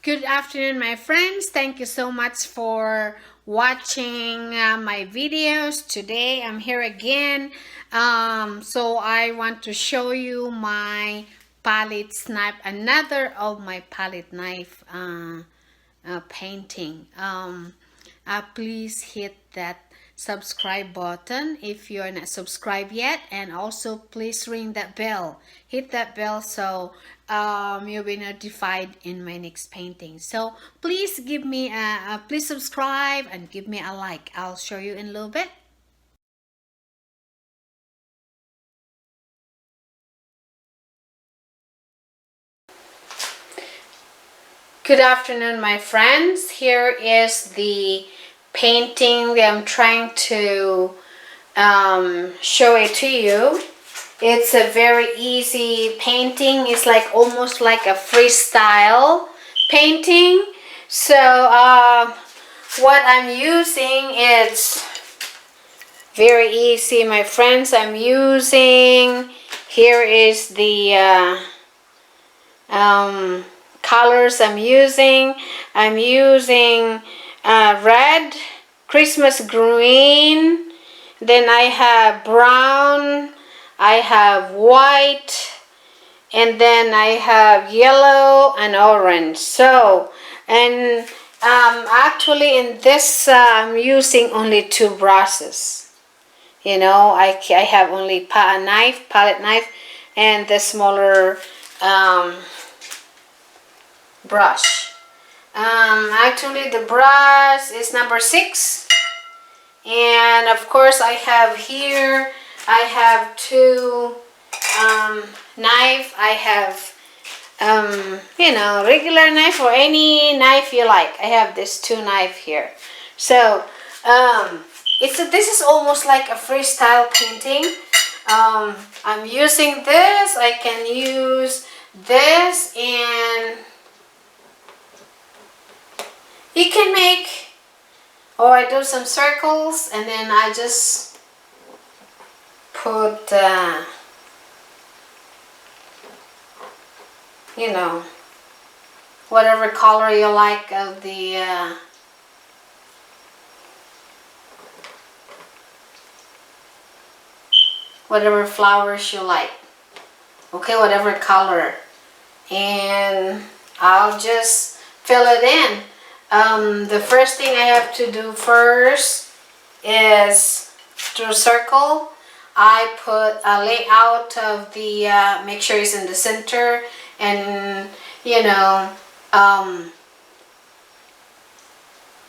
Good afternoon, my friends. Thank you so much for watching my videos. Today I'm here again. So I want to show you my palette knife, another of my palette knife painting. Please hit that subscribe button if you're not subscribed yet, and also please ring that bell, hit that bell, so you'll be notified in my next painting. So please give me please subscribe and give me a like. I'll show you in a little bit. Good afternoon, my friends. Here is the painting that I'm trying to show it to you. It's a very easy painting. It's like almost like a freestyle painting. So what I'm using is very easy, my friends. I'm using, here is the colors I'm using. I'm using red, Christmas green, then I have brown, I have white, and then I have yellow and orange. So, and actually in this I'm using only two brushes. You know, I have only palette knife, and the smaller brush. Actually the brush is number 6, and of course I have here, I have two knife. I have regular knife or any knife you like. I have this two knife here. So this is almost like a freestyle painting. I'm using this. I can use this, and you can make, or I do some circles, and then I just put whatever color you like of the whatever flowers you like, okay, whatever color, and I'll just fill it in. The first thing I have to do first is to circle. I put a layout of the make sure it's in the center, and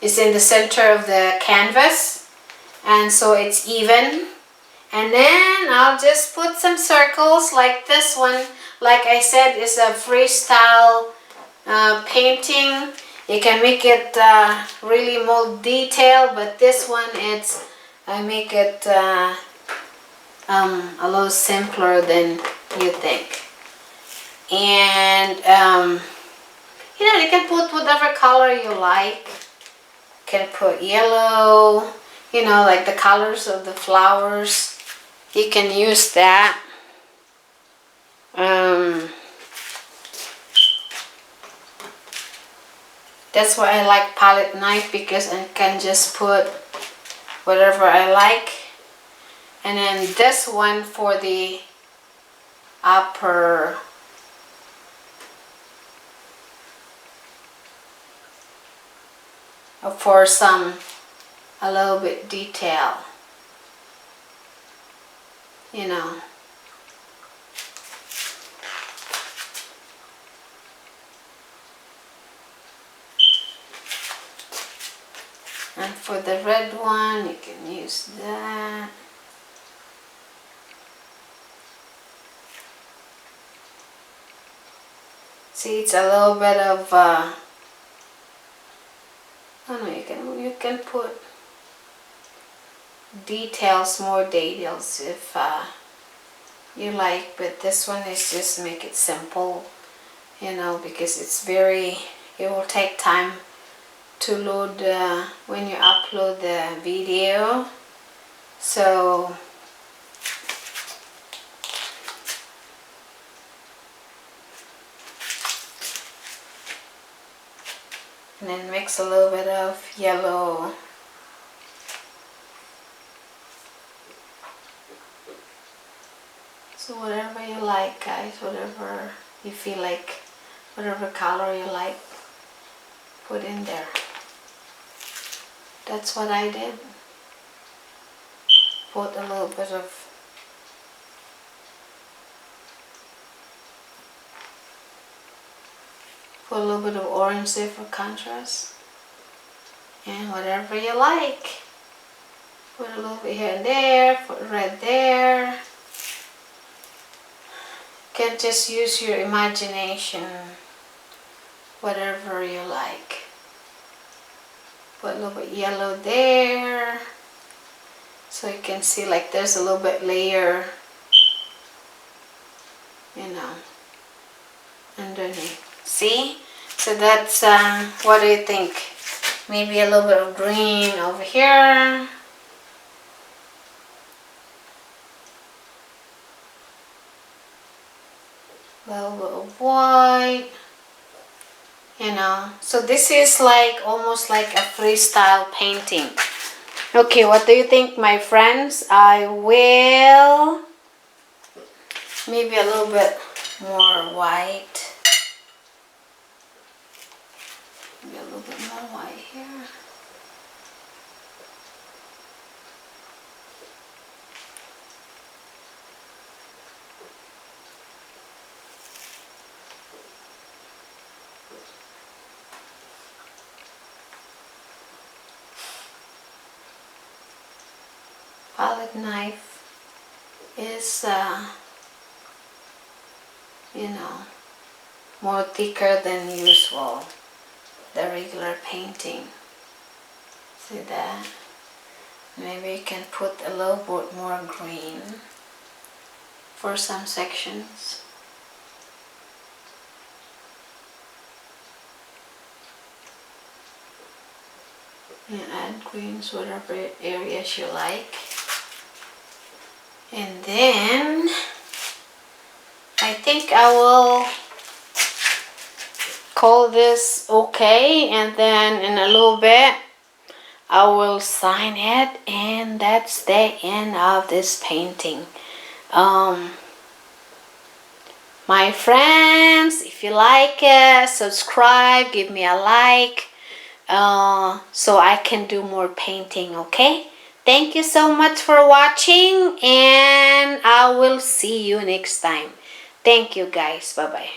it's in the center of the canvas, and so it's even. And then I'll just put some circles like this one. Like I said, it's a freestyle painting. You can make it really more detailed, but this one, I make it a little simpler than you think. And you can put whatever color you like. You can put yellow, like the colors of the flowers. You can use that. That's why I like palette knife, because I can just put whatever I like. And then this one for the upper for a little bit detail, and for the red one you can use that. See, it's a little bit of you can put more details if you like, but this one is just make it simple, because it will take time to load when you upload the video. So And then mix a little bit of yellow. So whatever you like, guys, whatever you feel like, whatever color you like, put in there. That's what I did. Put a little bit of orange there for contrast. And whatever you like. Put a little bit here and there, put red there. You can just use your imagination. Whatever you like. Put a little bit yellow there. So you can see like there's a little bit layer, you know, underneath. See? So that's, what do you think? Maybe a little bit of green over here. A little bit of white. You know, so this is like almost like a freestyle painting. Okay, what do you think, my friends? I will maybe a little bit more white. Maybe a little bit more white here. Palette knife is, you know, more thicker than usual, the regular painting. See that? Maybe you can put a little bit more green for some sections. And add greens whatever areas you like. And then I think I will call this okay, and then in a little bit I will sign it, and that's the end of this painting. My friends, if you like it, subscribe, give me a like, so I can do more painting, okay? Thank you so much for watching, and I will see you next time. Thank you, guys. Bye-bye.